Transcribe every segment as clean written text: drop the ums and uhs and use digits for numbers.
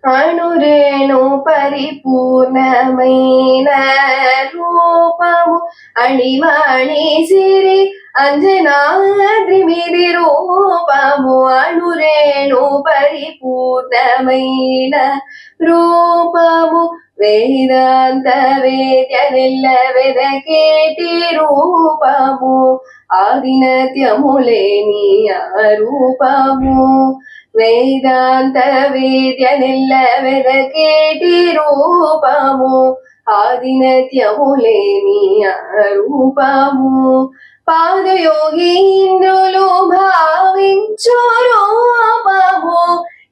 అణురేణు పరిపూర్ణమైన రూపము అణిమణి సిరి అంజనాద్రిమిది రూపము అణురేణు పరిపూర్ణమైన రూపము వేదాంత వేద్య నిల్ల వెదకేటి రూపము ఆదినత్యములేని ఆ రూపము వేదాంత వేద్య నిల్ల వెదకేటి రూపము ఆదినత్యములేని ఆ రూపము పాదయోగీంద్రులు భావించు రూపము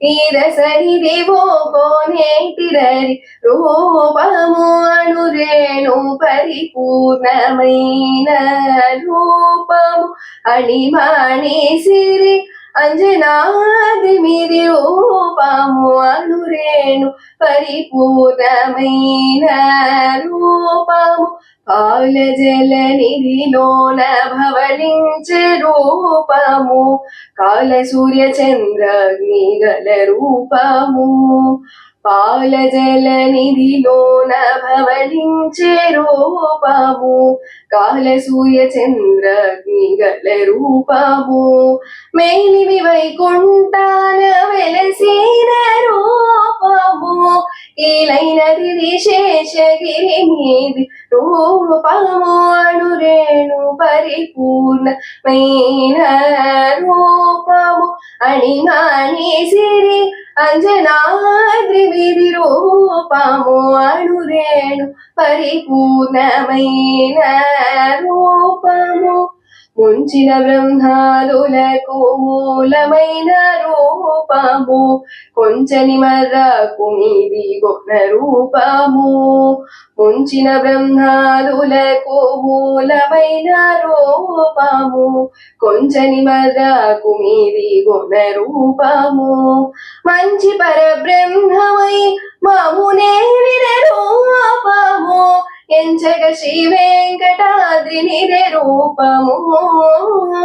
ఈ రసనిదివో కోనేటిరరి రూపము అణురేణు పరిపూర్ణమైన రూపము అణిమణి సిరి అంజనాద్రిమిది రూపము అణురేణు పరిపూర్ణమైన రూపము పాల జల నిధిలోన భవలించే రూపము కాల సూర్య చంద్రాగ్ని గల రూపము పాల జల నిధిలోన భవలించే రూపము కాల సూర్య చంద్రాగ్ని గల రూపము మేలిమి వైకుంఠాన వెలసిన రూపము కీలైనది శేషగిరి మీది రూపము అణురేణు పరిపూర్ణమైన రూపము అణిమణి సిరి అంజనాద్రిమిది రూపము అణురేణు పరిపూర్ణమైన రూపము ముంచిన బ్రహ్మాదులకు మూలమైన రూపము కొంచని మర్రకు మీది గొన్న రూపము ముంచిన బ్రహ్మాదులకు మూలమైన రూపము కొంచని మర్రకు మీది గొన్న రూపము మంచి పరబ్రహ్మమై మమునేలిన రూపము ఎంచక శ్రీ వెంకటాద్రి నిరే రూపము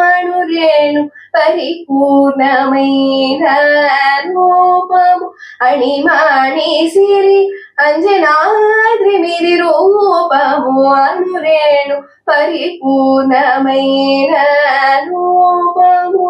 అణురేణు పరిపూర్ణమైన రూపము అణిమణి సిరి అంజనాద్రిమిది రూపము అణురేణు పరిపూర్ణమైన రూపము.